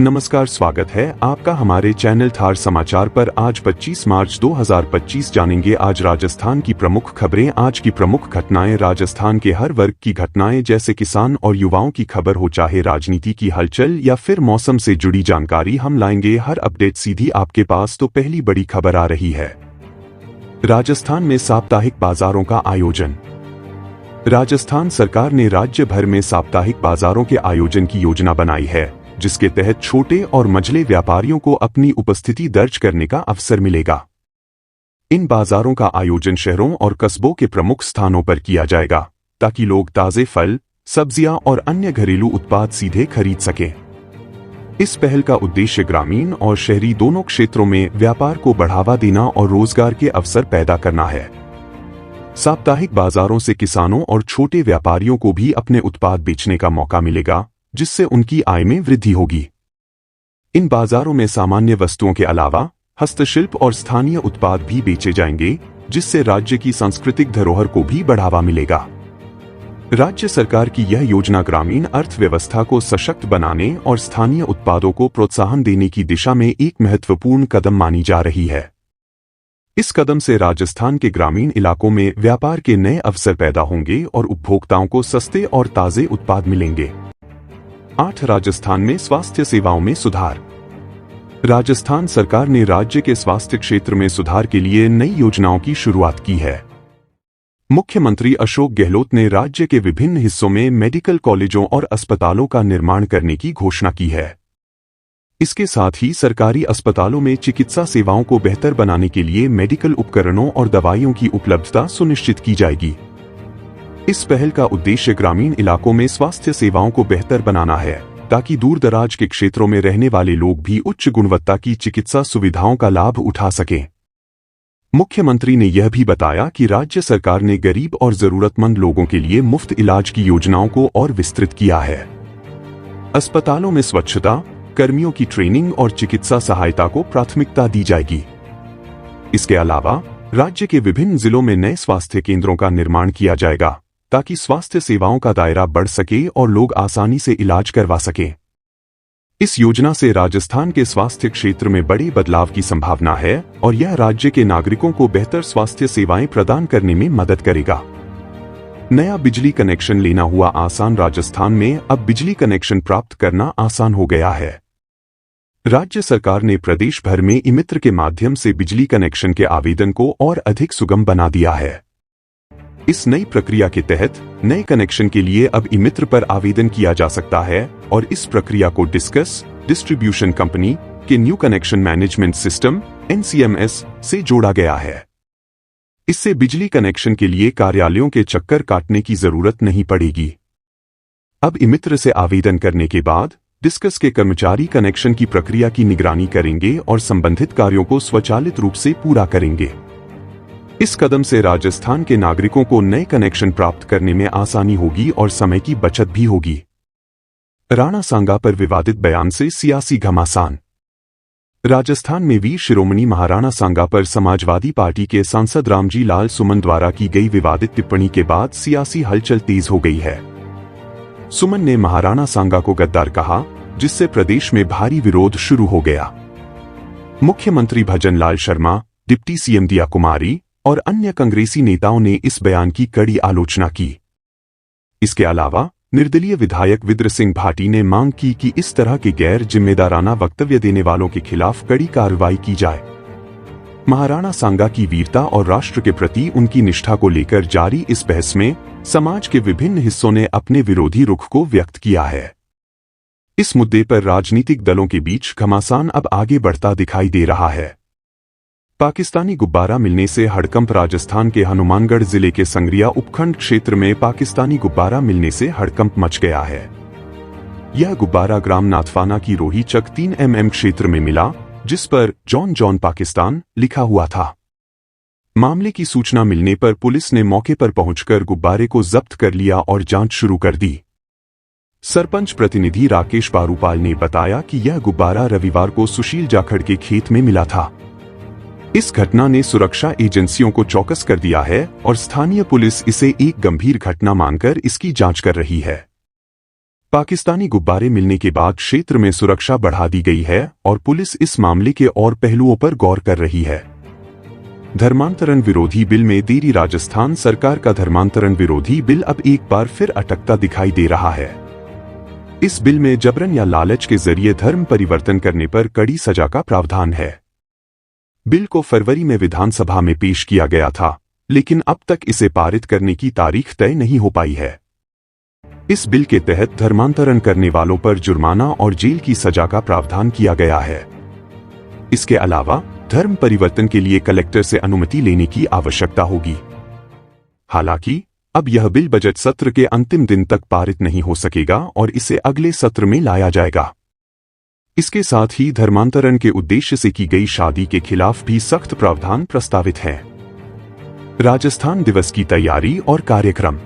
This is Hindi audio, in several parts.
नमस्कार, स्वागत है आपका हमारे चैनल थार समाचार पर। आज 25 मार्च 2025 जानेंगे आज राजस्थान की प्रमुख खबरें। आज की प्रमुख घटनाएं, राजस्थान के हर वर्ग की घटनाएं जैसे किसान और युवाओं की खबर हो, चाहे राजनीति की हलचल या फिर मौसम से जुड़ी जानकारी, हम लाएंगे हर अपडेट सीधी आपके पास। तो पहली बड़ी खबर आ रही है, राजस्थान में साप्ताहिक बाजारों का आयोजन। राजस्थान सरकार ने राज्य भर में साप्ताहिक बाजारों के आयोजन की योजना बनाई है, जिसके तहत छोटे और मझले व्यापारियों को अपनी उपस्थिति दर्ज करने का अवसर मिलेगा। इन बाजारों का आयोजन शहरों और कस्बों के प्रमुख स्थानों पर किया जाएगा, ताकि लोग ताजे फल, सब्जियां और अन्य घरेलू उत्पाद सीधे खरीद सकें। इस पहल का उद्देश्य ग्रामीण और शहरी दोनों क्षेत्रों में व्यापार को बढ़ावा देना और रोजगार के अवसर पैदा करना है। साप्ताहिक बाजारों से किसानों और छोटे व्यापारियों को भी अपने उत्पाद बेचने का मौका मिलेगा, जिससे उनकी आय में वृद्धि होगी। इन बाजारों में सामान्य वस्तुओं के अलावा हस्तशिल्प और स्थानीय उत्पाद भी बेचे जाएंगे, जिससे राज्य की सांस्कृतिक धरोहर को भी बढ़ावा मिलेगा। राज्य सरकार की यह योजना ग्रामीण अर्थव्यवस्था को सशक्त बनाने और स्थानीय उत्पादों को प्रोत्साहन देने की दिशा में एक महत्वपूर्ण कदम मानी जा रही है। इस कदम से राजस्थान के ग्रामीण इलाकों में व्यापार के नए अवसर पैदा होंगे और उपभोक्ताओं को सस्ते और ताजे उत्पाद मिलेंगे। 8. राजस्थान में स्वास्थ्य सेवाओं में सुधार। राजस्थान सरकार ने राज्य के स्वास्थ्य क्षेत्र में सुधार के लिए नई योजनाओं की शुरुआत की है। मुख्यमंत्री अशोक गहलोत ने राज्य के विभिन्न हिस्सों में मेडिकल कॉलेजों और अस्पतालों का निर्माण करने की घोषणा की है। इसके साथ ही सरकारी अस्पतालों में चिकित्सा सेवाओं को बेहतर बनाने के लिए मेडिकल उपकरणों और दवाइयों की उपलब्धता सुनिश्चित की जाएगी। इस पहल का उद्देश्य ग्रामीण इलाकों में स्वास्थ्य सेवाओं को बेहतर बनाना है, ताकि दूर दराज के क्षेत्रों में रहने वाले लोग भी उच्च गुणवत्ता की चिकित्सा सुविधाओं का लाभ उठा सकें। मुख्यमंत्री ने यह भी बताया कि राज्य सरकार ने गरीब और जरूरतमंद लोगों के लिए मुफ्त इलाज की योजनाओं को और विस्तृत किया है। अस्पतालों में स्वच्छता, कर्मियों की ट्रेनिंग और चिकित्सा सहायता को प्राथमिकता दी जाएगी। इसके अलावा राज्य के विभिन्न जिलों में नए स्वास्थ्य केंद्रों का निर्माण किया जाएगा, ताकि स्वास्थ्य सेवाओं का दायरा बढ़ सके और लोग आसानी से इलाज करवा सकें। इस योजना से राजस्थान के स्वास्थ्य क्षेत्र में बड़े बदलाव की संभावना है और यह राज्य के नागरिकों को बेहतर स्वास्थ्य सेवाएं प्रदान करने में मदद करेगा। नया बिजली कनेक्शन लेना हुआ आसान। राजस्थान में अब बिजली कनेक्शन प्राप्त करना आसान हो गया है। राज्य सरकार ने प्रदेश भर में ई-मित्र के माध्यम से बिजली कनेक्शन के आवेदन को और अधिक सुगम बना दिया है। इस नई प्रक्रिया के तहत नए कनेक्शन के लिए अब ई-मित्र पर आवेदन किया जा सकता है और इस प्रक्रिया को डिस्कस डिस्ट्रीब्यूशन कंपनी के new connection management system (NCMS) से जोड़ा गया है। इससे बिजली कनेक्शन के लिए कार्यालयों के चक्कर काटने की जरूरत नहीं पड़ेगी। अब ई-मित्र से आवेदन करने के बाद डिस्कस के कर्मचारी कनेक्शन की प्रक्रिया की निगरानी करेंगे और संबंधित कार्यों को स्वचालित रूप से पूरा करेंगे। इस कदम से राजस्थान के नागरिकों को नए कनेक्शन प्राप्त करने में आसानी होगी और समय की बचत भी होगी। राणा सांगा पर विवादित बयान से सियासी घमासान। राजस्थान में वीर शिरोमणि महाराणा सांगा पर समाजवादी पार्टी के सांसद रामजी लाल सुमन द्वारा की गई विवादित टिप्पणी के बाद सियासी हलचल तेज हो गई है। सुमन ने महाराणा सांगा को गद्दार कहा, जिससे प्रदेश में भारी विरोध शुरू हो गया। मुख्यमंत्री भजन लाल शर्मा, डिप्टी सीएम दिया कुमारी और अन्य कांग्रेसी नेताओं ने इस बयान की कड़ी आलोचना की। इसके अलावा निर्दलीय विधायक विद्र सिंह भाटी ने मांग की कि इस तरह के गैर जिम्मेदाराना वक्तव्य देने वालों के खिलाफ कड़ी कार्रवाई की जाए। महाराणा सांगा की वीरता और राष्ट्र के प्रति उनकी निष्ठा को लेकर जारी इस बहस में समाज के विभिन्न हिस्सों ने अपने विरोधी रुख को व्यक्त किया है। इस मुद्दे पर राजनीतिक दलों के बीच घमासान अब आगे बढ़ता दिखाई दे रहा है। पाकिस्तानी गुब्बारा मिलने से हड़कंप। राजस्थान के हनुमानगढ़ जिले के संगरिया उपखंड क्षेत्र में पाकिस्तानी गुब्बारा मिलने से हड़कंप मच गया है। यह गुब्बारा ग्राम नाथफाना की रोही चक 3 mm क्षेत्र में मिला, जिस पर जॉन पाकिस्तान लिखा हुआ था। मामले की सूचना मिलने पर पुलिस ने मौके पर पहुंचकर गुब्बारे को जब्त कर लिया और जांच शुरू कर दी। सरपंच प्रतिनिधि राकेश बारूपाल ने बताया कि यह गुब्बारा रविवार को सुशील जाखड़ के खेत में मिला था। इस घटना ने सुरक्षा एजेंसियों को चौकस कर दिया है और स्थानीय पुलिस इसे एक गंभीर घटना मानकर इसकी जांच कर रही है। पाकिस्तानी गुब्बारे मिलने के बाद क्षेत्र में सुरक्षा बढ़ा दी गई है और पुलिस इस मामले के और पहलुओं पर गौर कर रही है। धर्मांतरण विरोधी बिल में देरी। राजस्थान सरकार का धर्मांतरण विरोधी बिल अब एक बार फिर अटकता दिखाई दे रहा है। इस बिल में जबरन या लालच के जरिए धर्म परिवर्तन करने पर कड़ी सजा का प्रावधान है। बिल को फरवरी में विधानसभा में पेश किया गया था, लेकिन अब तक इसे पारित करने की तारीख तय नहीं हो पाई है। इस बिल के तहत धर्मांतरण करने वालों पर जुर्माना और जेल की सजा का प्रावधान किया गया है। इसके अलावा धर्म परिवर्तन के लिए कलेक्टर से अनुमति लेने की आवश्यकता होगी। हालांकि अब यह बिल बजट सत्र के अंतिम दिन तक पारित नहीं हो सकेगा और इसे अगले सत्र में लाया जाएगा। इसके साथ ही धर्मांतरण के उद्देश्य से की गई शादी के खिलाफ भी सख्त प्रावधान प्रस्तावित हैं। राजस्थान दिवस की तैयारी और कार्यक्रम।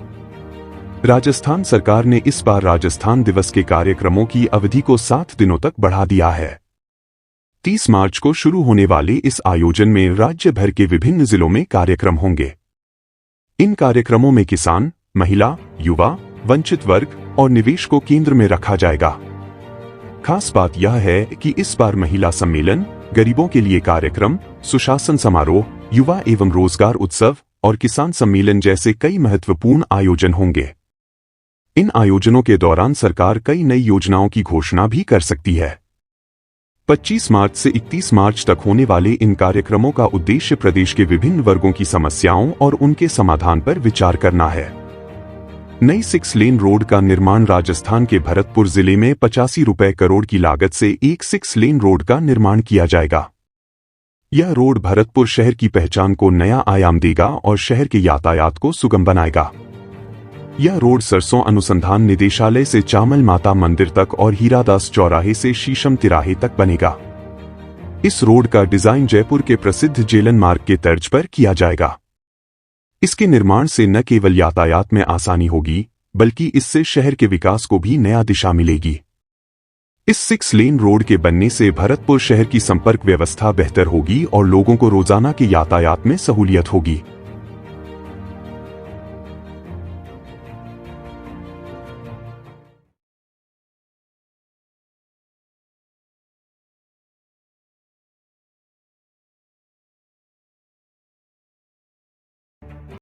राजस्थान सरकार ने इस बार राजस्थान दिवस के कार्यक्रमों की अवधि को 7 दिनों तक बढ़ा दिया है। 30 मार्च को शुरू होने वाले इस आयोजन में राज्य भर के विभिन्न जिलों में कार्यक्रम होंगे। इन कार्यक्रमों में किसान, महिला, युवा, वंचित वर्ग और निवेश को केंद्र में रखा जाएगा। खास बात यह है कि इस बार महिला सम्मेलन, गरीबों के लिए कार्यक्रम, सुशासन समारोह, युवा एवं रोजगार उत्सव और किसान सम्मेलन जैसे कई महत्वपूर्ण आयोजन होंगे। इन आयोजनों के दौरान सरकार कई नई योजनाओं की घोषणा भी कर सकती है। 25 मार्च से 31 मार्च तक होने वाले इन कार्यक्रमों का उद्देश्य प्रदेश के विभिन्न वर्गों की समस्याओं और उनके समाधान पर विचार करना है। नई 6 लेन रोड का निर्माण। राजस्थान के भरतपुर जिले में 85 करोड़ की लागत से एक 6 लेन रोड का निर्माण किया जाएगा। यह रोड भरतपुर शहर की पहचान को नया आयाम देगा और शहर के यातायात को सुगम बनाएगा। यह रोड सरसों अनुसंधान निदेशालय से चामल माता मंदिर तक और हीरादास चौराहे से शीशम तिराहे तक बनेगा। इस रोड का डिजाइन जयपुर के प्रसिद्ध जेलन मार्ग के तर्ज पर किया जाएगा। इसके निर्माण से न केवल यातायात में आसानी होगी, बल्कि इससे शहर के विकास को भी नया दिशा मिलेगी। इस 6 लेन रोड के बनने से भरतपुर शहर की संपर्क व्यवस्था बेहतर होगी और लोगों को रोजाना के यातायात में सहूलियत होगी।